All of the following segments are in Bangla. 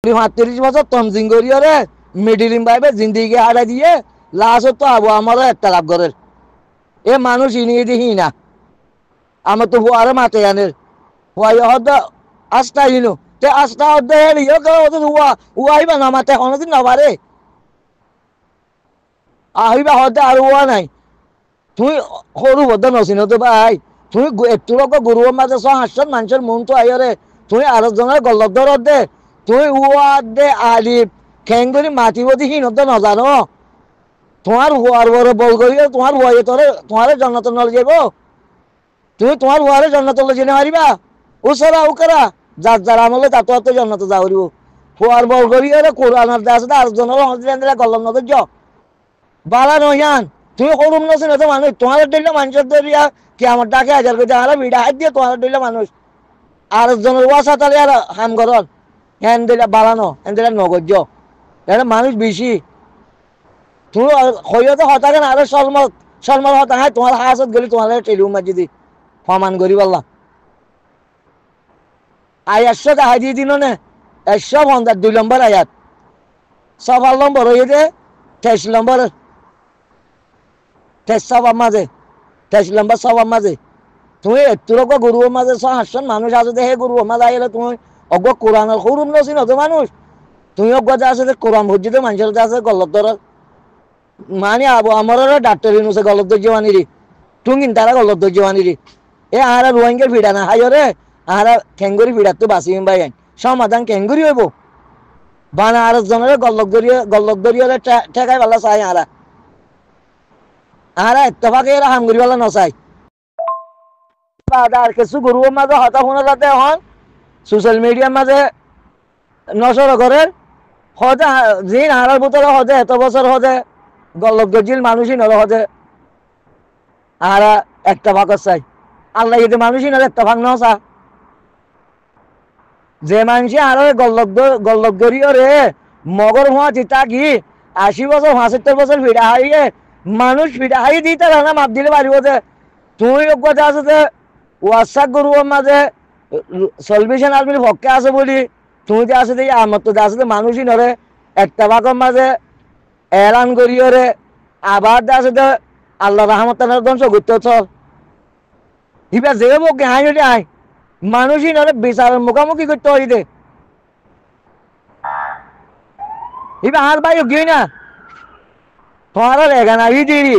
35 বছর তমজিং করিয়ে মিডিলিং ভাইবে জিন্দিগি হারা দিয়ে লাস্ট তো আবু আমারও একটা লাভ করের এ মানুষ ইনিয়ে দেখি না আমার তো হুয়ারে মাতে আনের হুয়াই হদ আস্তা ইনু তে আস্তা হদ হেরিও হুয়া হুয়াইবা না মাতে কোনোদিন নবারে আহিবা হদ আর হুয়া নাই তুই সরু বদ্ধ নচিন তো ভাই তুই একটু লোক গুরুর মাঝে 6-8 মানুষের মন তো আইরে তুই আরেকজনের গল্লত ধরত দে তুই উয়াদ দে আলিফ খেঙ্গুরি মাতিব দেখি নত নজানো তোমার হুয়ার বড় বল করিও তোমার হুয়াই তোরে তোমার জন্নত নলে যাব তুমি তোমার হুয়ারে জন্নত ললে জেনে পারিবা উসারা উকারা যার যার আমলে তাতো তো জন্নত যাওরিব হুয়ার বল করিও কোরআনের দাস আরেকজনের হজরেন্দ্রা গল্লত নদর্য বালা নহিয়ান তুমি সরুম নছিল তো মানুষ তোমার দিলে মানুষের দরিয়া কি আমার ডাকে হাজার করে আর ভিড়া হাত দিয়ে তোমার দিলে মানুষ আরেকজনের ওয়াসা তালে আর হাম করন হ্যান দিলে বালানো হ্যান দিলে নগর্য এটা মানুষ বেশি তুমি হইতে হতাকে না আরো সলমত হতা হ্যাঁ তোমার হাসত গেলি তোমার টেলিউম মাঝে দি ফমান করি বললাম আয়াতশো দেখা দিয়ে দিন নে 150 2 নম্বর আয়াত 4 নম্বর হয়ে দে 23 নম্বর 23 মাঝে 23 নম্বর 4 মাঝে তুমি একটুরক গুরুর মাঝে 6-8 মানুষ আছে হে গুরুর মাঝে আইলে তুমি অজ্ঞ কোরআনের সরুম নছিন তো মানুষ তুমি অজ্ঞ যা আছে কোরআন ভর্জিতে মানুষের যা আছে গলত ধর মানে আবু আমার ডাক্তার ইনুসে গলত ধৈর্য মানিরি টুঙ্গিন তারা গলত ধৈর্য মানিরি এ আহারা রোহিঙ্গার ভিড়া না হাইরে আহারা খেঙ্গুরি ভিড়ার তো বাঁচিম ভাই সমাধান খেঙ্গুরি হইব বানা আরেকজনের গল্লত ধরিয়ে ঠেকাই পাল্লা চাই আহারা এত্তফাকে এরা হামগুরি পাল্লা নচাই আর কিছু গুরুর মাঝে হতা শোনা যাতে এখন সোশ্যাল মিডিয়ার মাঝে নজর করে হদে যে হারার বোতলে হদে এত বছর হদে গল্লত গজিল মানুষই নল হদে আহারা একটা ভাগত চাই আল্লাহ যদি মানুষই নলে একটা ভাগ নচা যে মানুষ আর গল্লত গরিও রে মগর হওয়া চিতা কি 80 বছর 75 বছর ভিড়া হাইয়ে মানুষ ভিড়া হাই দিতে না মাপ দিলে পারিব যে তুই কথা আছে যে ওয়াসাক গরুর মাঝে সলভেশন আর্মির পক্ষে আছে বলি তুমি যে আছে আমার তো আছে মানুষই নরে একটা ভাগের মাঝে এলান করিও রে আবার আছে যে আল্লাহ রহমত ধ্বংস করতে চল ইবা যে পক্ষে হাই যদি আয় মানুষই নরে বিচারের মুখামুখি করতে হয় দে ইবা আর ভাই গিয়ে না তোমার এখানে ই দিরি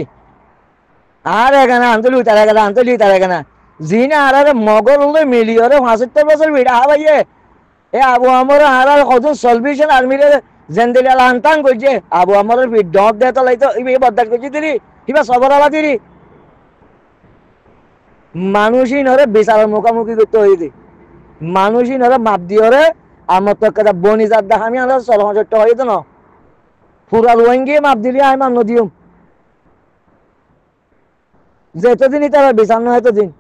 আর এখানে আনতে লুই তার এখানে আনতে লুই তার এখানে জিনা আর মগর হলে মিলিয়রে 75 বছর ভিড়া ভাইয়ে এ আবু আমার আর কজন সলভেশন আর্মিরে জেন্দিলা লান্তান করছে আবু আমার ডব দে তো লাইতো ইবে বদার করছি দিরি ইবা সবর আলা দিরি মানুষই নরে বিচারের মুখামুখি করতে হইতে মানুষই নরে মাপ দিওরে আমার তো একটা বনি যার দেখা আমি আমরা 16 হইতো না পুরা রোহিঙ্গি মাপ দিলি আমি মান্য দিম যেতদিনই তারা বিচার নয় এতদিন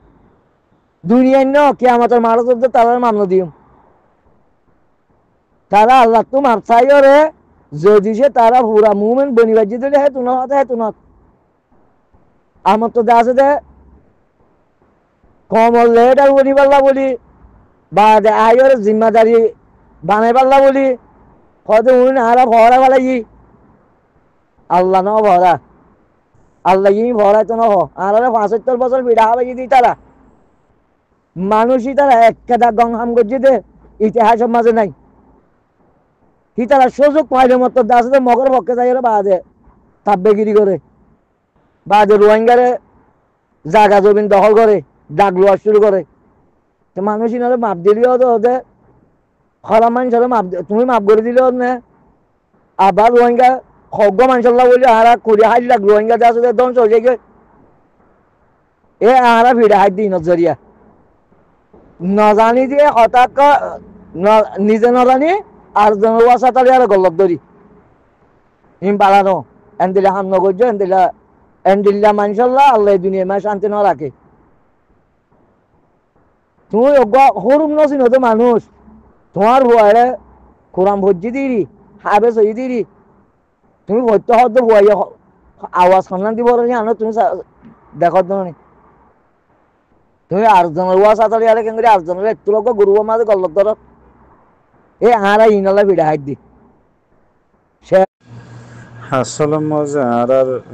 দুনিয়ায় ন কি আমাদের মারা চলতে তারা মান্য দিম তারা আল্লাহ তো মাপ চাই রে যদি সে তারা পুরা মুভমেন্ট বনি বাজি দিলে হে তুন হে তুন আমার তো আছে দে কম হলে এটা বনি পাল্লা বলি বা আয়র জিম্মাদারি বানাই পাল্লা বলি হয়তো উনি আরা ভরা পালাই আল্লাহ ন ভরা আল্লাহ ই ভরা তো ন আর 75 বছর বিড়া বাজি দি তারা মানুষই তারা একটা গং হাম করছে দে ইতিহাসের মাঝে নাই কি তারা সুযোগ পাইলে মতো আছে মগর পক্ষে যাই বাদে তাব্বেগিরি করে বাদে রোহিঙ্গারে জাগা জমিন দখল করে দাগ লোয়া শুরু করে তো মানুষই নাহলে মাপ দিলেও তো ওদের খরা মানুষ মাপ তুমি মাপ করে দিলেও না আবার রোহিঙ্গা খগ্গ মানুষল্লা বলি আহারা 20 লাখ রোহিঙ্গা আছে ধ্বংস হয়ে যায় এ আহারা ভিড়া হাত দিই নজরিয়া নজানি দিয়ে হঠাৎ নিজে নজানি আর জনবাসা তালে আর গল্লত ধরি হিম পালানো এন্দিলা হাম নগর্য এন্দিল্লা মানুষল্লা আল্লাহ দুনিয়া মা শান্তি ন রাখে তুমি হরুম নছিন হতো মানুষ তোমার ভয়ে কোরআন ভর্জি দিরি হাবে সই দিরি তুমি ভর্তি হতো ভয়ে আওয়াজ সন্ধান দিব আনো তুমি দেখো তুমি আরেকজনের ওয়াজ আতালি আরে কেন আরেকজনের একটু লোক গুরুর মাঝে গল্লত ধরো এ আরা ইনালা বিড়া হাত দি আসলে মজা আর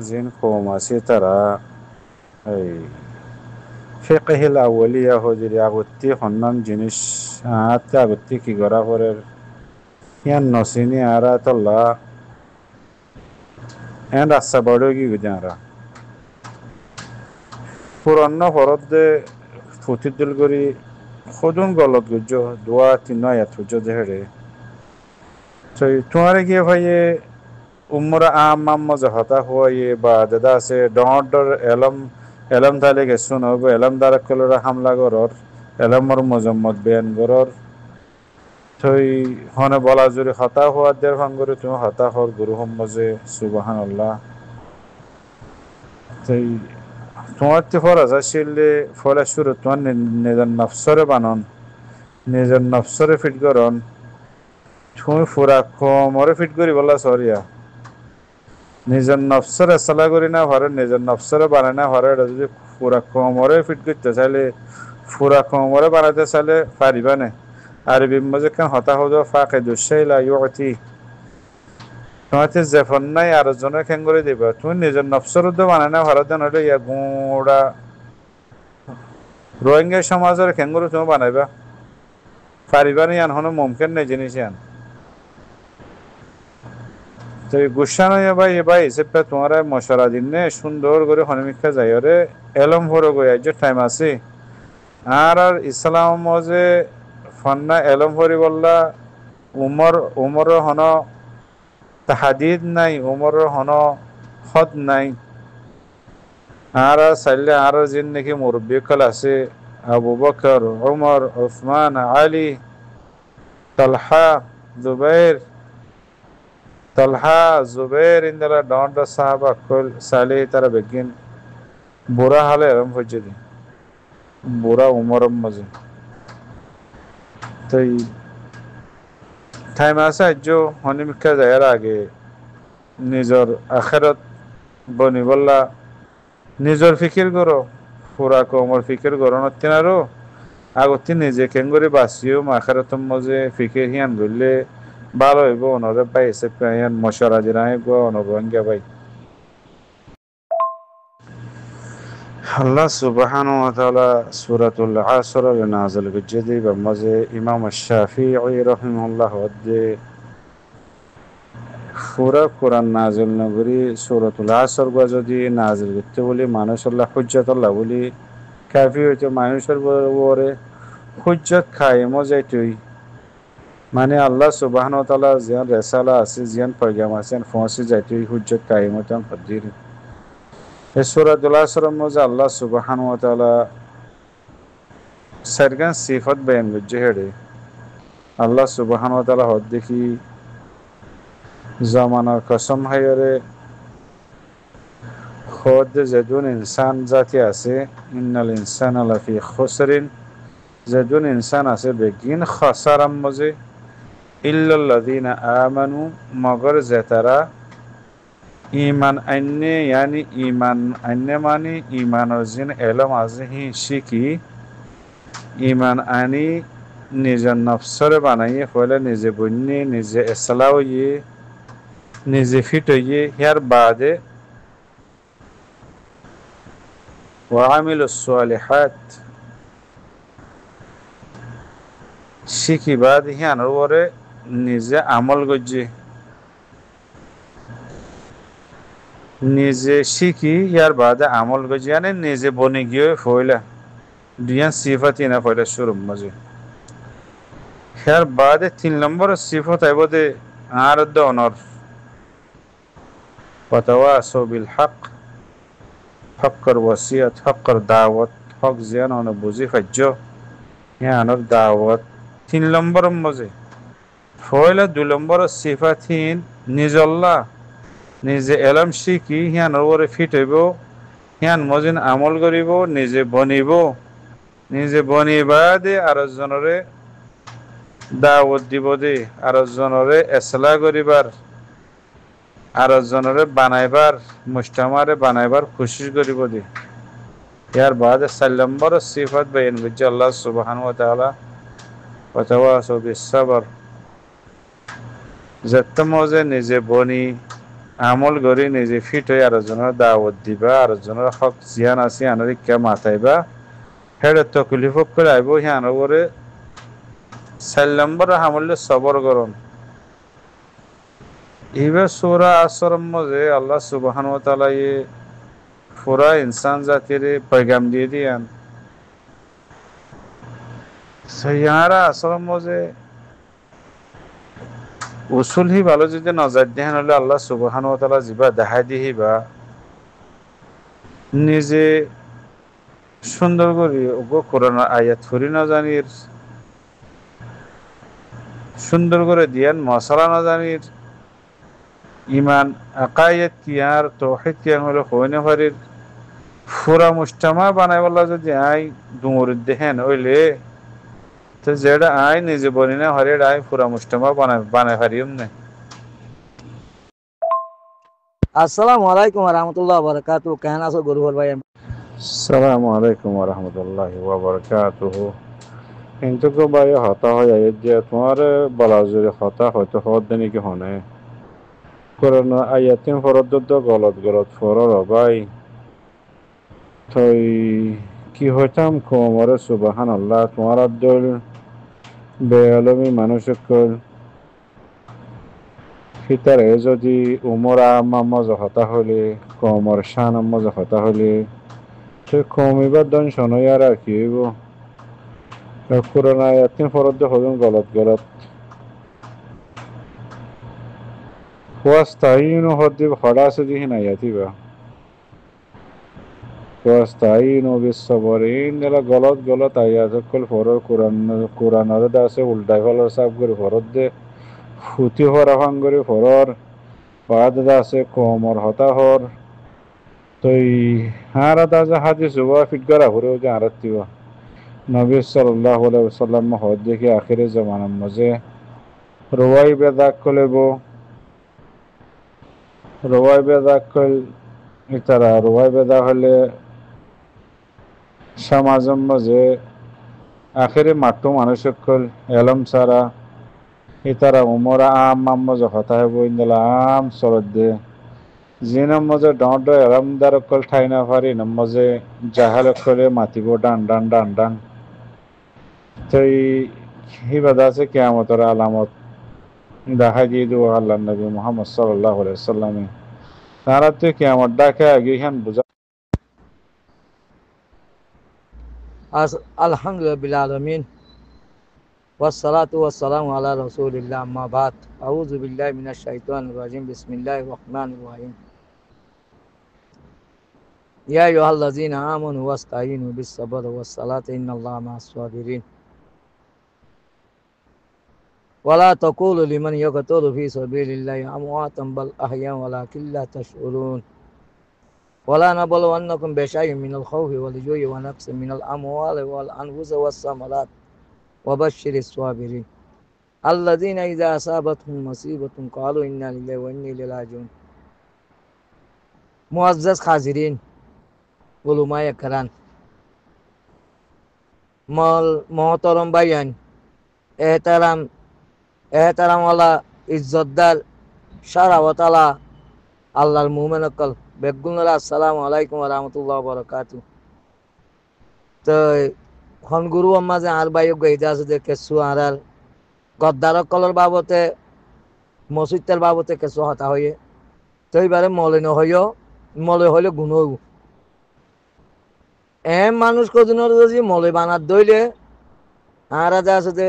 জিন কম আছে তারা এই ফিকহিল আউলিয়া হজরি আগত্তি হন্নান জিনিস আতে আগত্তি কি করা পরে ইয়ান নসিনি আরা তল্লা এন রাস্তা বড় কি গুজে আরা পুরন্ন হরদে ফুটিদুল করি খুদুন গলত গুজ দোয়া তিন আয়াত গুজ দেহরে তো তোমারে গিয়ে ভাইয়ে উমরা আম মজা হতা হয়ে বা দাদা আছে ডর এলম এলম তালে গেছুন হবে এলম দ্বারা কলরা হামলা করর এলমর মজম্মত বেয়ান করর থই হনে বলা জুড়ে হতা হওয়ার দের ভাঙ্গরে তুমি হতা হর গুরু মজে সুবাহান আল্লাহ থই তোমার তে ফরাজ আসলে ফলে শুরু তোমার নিজের নফসরে বানন নিজের নফসরে ফিট করন তুমি ফুরা কমরে ফিট করি বলা সরিয়া নিজের নফসরে সালা করি না ঘরে নিজের নফসরে বানায় না ঘরে যদি পুরা কোমরে ফিট করতে চাইলে পুরা কোমরে বানাইতে চাইলে পারিবা না আর বিম্বজে কেন হতা হওয়া ফাঁকে দুঃসাইলা ইউতি তোমাতে জেফন নাই আর জনের খেং করে দিবা তুমি নিজের নফসর বানায় না ঘরে দেন হলে ইয়া গুঁড়া রোহিঙ্গা সমাজের খেং করে তুমি বানাইবা পারিবা না ইয়ান হনো মুমকিন নেই জিনিস ইয়ান তো গুসা নয় ভাই হিসেবে তোমার মশলা দিন নে সুন্দর করে হনুমিকা যাই রে এলম ভরে গই আজ টাইম আছে আর ইসলাম মজে ফন্না এলম ভরি বললা উমর হন তাহাদিদ নাই উমর হন হদ নাই আর চাইলে আর যিন নাকি মুরব্বীকাল আছে আবু বকর উমর উসমান আলী তালহা জুবাইর তালহা জুবের ইন্দালা ডন্ড সাহাবা কল সালে তারা বেগিন বুড়া হালে এরম হচ্ছে দি বুড়া উমরম মজে তো টাইম আছে আজ হনিমিকা যাওয়ার আগে নিজের আখেরত বনি বললা নিজের ফিকির করো পুরা কমর ফিকির করো নতিনারও আগতে নিজে কেন করে বাঁচিও আখেরতম মজে ফিকির হিয়ান ধরলে ভালো হইব অনরে পাই এসে পেয়ান মশারা দিনাই গো অনরঙ্গা ভাই আল্লাহ সুবহানাহু ওয়া তাআলা সূরাতুল আসর নাযিল করতে বামাজে ইমাম আশ-শাফিঈ রাহিমাহুল্লাহ ওয়াদে পুরা কোরআন নাযিল নগরী সূরাতুল আসর গো যদি নাযিল করতে বলি মানুষ আল্লাহ হুজ্জত আল্লাহ বলি কাফি হইতো মানুষের উপরে হুজ্জত কায়েম যাইতই মানে আল্লাহ সুবহানাহু ওয়া তাআলা জিয়ান রিসালা আছে জিয়ান পয়গাম আছে ফৌসি যাইতই হুজ্জত কায়েমতান কদির এই সূরাতুল আসর মধ্যে আল্লাহ সুবহানাহু ওয়া তাআলা সারগান সিফাত বয়ান করছে হেডে আল্লাহ সুবহানাহু ওয়া তাআলা হদ দেখি জামানার কসম হায়রে খোদ যেদুন ইনসান জাতি আছে ইন্নাল ইনসানা লাফি খুসরিন যেদুন ইনসান আছে বেগিন খাসারাম মজে ইল্লাল্লাযীনা আমানু মগর জেতারা ইমান আইনে यानी ইমান আইনে মানে ইমানের জিন এলম আছে হি শিখি ইমান আনি নিজের নফসরে বানাইয়ে ফলে নিজে বন্যে নিজে এসলা হইয়ে নিজে ফিট হইয়ে ইয়ার বাদে ওয়ামিলুস সালিহাত শিখি বাদ হিয়ানোর পরে নিজে আমল গজ্জে নিজে শিখি ইয়ার বাদে আমল গজ্জে মানে নিজে বনে গিয়ে ফয়লা দুইয়া সিফাত ইনা ফয়লা শুরু মজে ইয়ার বাদে 3 নম্বর সিফাত আইবদে আর দনর ওয়াতাওয়াসু বিল হক হকর ওয়াসিয়াত হকর দাওয়াত হক জিয়ান অন বুঝি ফাজ্জ ইয়ানোর দাওয়াত 3 নম্বর মজে ফয়লা 2 নম্বর সিফাতিন নিজল্লাহ নিজে এলম শিখি হিয়ানোর ওরে ফিট হইব হিয়ান মজিন আমল করিব নিজে বনিব নিজে বনিবা দে আর জনরে দাওয়াত দিব দে আর জনরে এসলা করিবার আর জনরে বানাইবার মুস্তামারে বানাইবার কোশিশ করিব দে ইয়ার বাদে 4 নম্বর সিফাত বয়ান করছে আল্লাহ সুবহানাহু ওয়া তাআলা ওয়া তাওয়াসাউ বিস সাবর যেত মজে নিজে বনি আমল করি নিজে ফিট হয়ে আরেকজনের দাওয়াত দিবা আরেকজনের হক জিয়ান আছে আনার ইচ্ছা মাতাইবা হেড তকলিফ করে আইব হিয়ানো করে 4 নম্বর হামলে সবর করুন এবার সূরা আসরের মধ্যে আল্লাহ সুবহানাহু ওয়া তাআলা পুরা ইনসান জাতির পয়গাম দিয়ে দিয়ান সৈয়ারা আসরের মধ্যে উসুল হি ভালো যদি নজর দেন হলে আল্লাহ সুবহানাহু ওয়া তাআলা জিবা দেখাই দিহিবা নিজে সুন্দর করে ওগো কোরআন আয়াত ফুরি না জানির সুন্দর করে দিয়ান মশলা না জানির ইমান আকায়েত কিয়ার তৌহিদ কিয়ার হলো হইনে পারির পুরা মুজতামা বানাই বলা যদি আই ডুমুর দেহেন হইলে তো যেটা আই নিজে বনি না হরে আই পুরা মুজতামা বানাই পারিম না আসসালামু আলাইকুম ওয়া রাহমাতুল্লাহি ওয়া বারাকাতুহু কেমন আছো গরুবর ভাই আসসালামু আলাইকুম ওয়া রাহমাতুল্লাহি ওয়া বারাকাতুহু কিন্তু কো ভাই হতা হয় যে তোমার বলা যদি হতা হয়তো হদ দেনি কি হনে কোরআন আয়াতিন ফরদ গলত গলত ফরর ভাই তই কি হইতাম কোমরে সুবহানাল্লাহ তোমার আব্দুল বেআলমি মানুষ কল ফিতারে যদি উমর আম্মা হতা হলে কোমর শান আম্মা হতা হলে তো কমিবার দন শোনাইয়ার আর কি হইব কোরআন আয়াতিন ফরদ হলুন গলত গলত ওয়াস্তাইনু হদ্দি খড়া আছে দিহি না ইয়াতিবা ওয়াস্তাইনু বিসসবরিন এলা গলত গলত আয়াত কল ফরর কোরআনের দাসে উল্টা ফলর সাব করে ফরদ দে ফুটি হরা ভাঙ্গরে ফরর বাদ দাসে কোমর হতা হর তই হারা দাসে হাদিস হুয়া ফিট করা হরে যে আরতিবা নবী সাল্লাল্লাহু আলাইহি ওয়াসাল্লাম হদ দেখে আখিরে জামানার মাঝে রওয়াই বেদাক কলেব রওয়াই বেদা কল ইতারা রওয়াই বেদা হলে সমাজের মাঝে আখেরে মাট্টু মানুষ কল এলম সারা ইতারা উমরা আম মাম্মজ হতা হইব ইন্দলা আম সরদ দে যে নাম্মজে ডট এলম দার কল ঠাই না পারি নাম্মজে জাহাল কলে মাতিব ডান ডান ডান ডান তই হি বাদা আছে কিয়ামতের আলামত দেখা দিয়ে দেবো আল্লাহ নবী মুহাম্মদ সাল্লাল্লাহু আলাইহি ওয়াসাল্লামে তারা তো কিয়ামত ডাকে আগে হ্যান বুঝা আলহামদুলিল্লাহ বিল আলামিন ওয়াসসালাতু ওয়াসসালামু আলা রাসূলিল্লাহ আম্মা বাদ আউযু বিল্লাহি মিনাশ শাইতানির রাজিম বিসমিল্লাহির রহমানির রহিম ইয়া আইয়ুহাল্লাযীনা আমানু ওয়াস্তাঈনু বিস-সাবরি ওয়াস-সালাতি ইন্নাল্লাহা মা'as-সাবিরিন ولا تقولوا لمن يقتل في سبيل الله أمواتا بل أحياء ولكن لا تشعرون ولا نبلونكم بشيء من الخوف والجوع ونقص من الأموال والأنفس والثمرات وبشر الصابرين الذين إذا أصابتهم مصيبة قالوا إنا لله وإنا إليه راجعون معزز حاضرين علماء کرام محترم بيان এহতারামওয়ালা ইজ্জতদার সারা ওয়াতালা আল্লাহর মুমিন অকল বেগুনরা আসসালামু আলাইকুম ওয়া রাহমাতুল্লাহি ওয়া বারাকাতুহু তো খন গুরু আম্মা যে আর বাইক গাইদা আছে যে কেসু আর গদ্দার কলর বাবতে মসজিদের বাবতে কেসু হতা হয়ে তো এইবারে মলিন হইও মলে হইলে গুণ হইব মানুষ কদিনের যদি মলে বানার দইলে আর যা আছে যে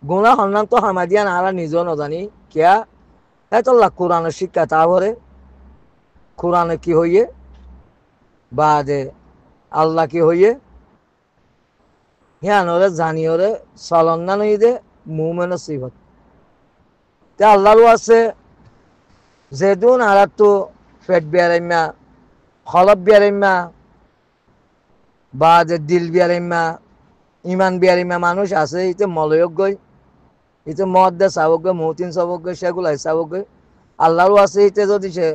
গুণা সন্ধান তো হামাদিয়া নারা নিজেও নজানি কিয়া এতল্লা কোরআনের শিক্ষা তারপরে কোরআনে কি হইয়ে বা যে আল্লাহ কি হইয়ে হিয়ানরে জানিওরে চলন্না নই দে মুমেন সিফত তে আল্লাহরও আছে যেদুন আর তো ফেট বিয়ারাইমা হলব বিয়ারাইমা বা যে দিল বিয়ারাইমা ইমান বিয়ারিমা মানুষ আছে ইতে মলয়ক গই ইতে মদ দে চাবক গই মৌতিন চাবক গই সেগুলাই চাবক গই আল্লাহরও আছে ইতে যদি সে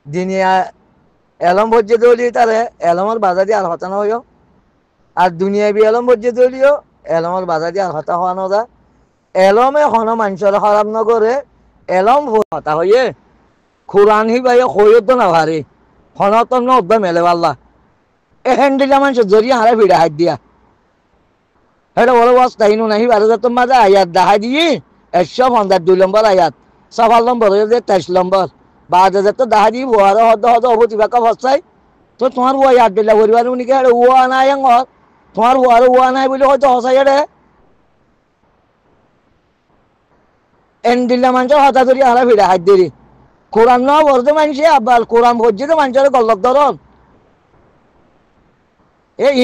দিনিয়া এলম ভজ্জে দলিয়ে তারে এলমর বাজা দিয়ে আর হতা না হইও আর দুনিয়া বি এলম ভজ্জে দলিও এলমর বাজা দিয়ে আর হতা হওয়া না যা এলমে হন মানুষের খারাপ নগরে এলম কথা হইয়ে কোরআন হি ভাই হইত না ভারে হনত নদ্দ মেলে পাল্লা এ হ্যান্ডিলা মানুষের জরিয়ে হারে ভিড়া হাত দিয়া এটা বড় বস্তা ইনু নাহি বারো যাত মাঝে আয়াত দেখা দিয়ে 152 নম্বর আয়াত 4 নম্বর হয়ে যায় 23 নম্বর বাদ যাত দেখা দিয়ে বহার হদ হদ অবতি বাকা ফসাই তো তোমার ও আয়াত দিলা পরিবার উনি কে ও নাই তোমার বহার ও নাই বলে হয়তো হসাই রে এন্ডিলা মানুষের হতা ধরি হারা ভিড়া হাত দিয়ে কোরআন না বলতে মানুষে আব্বাল কোরআন বলছে তো মানুষের গল্লক ধরন এই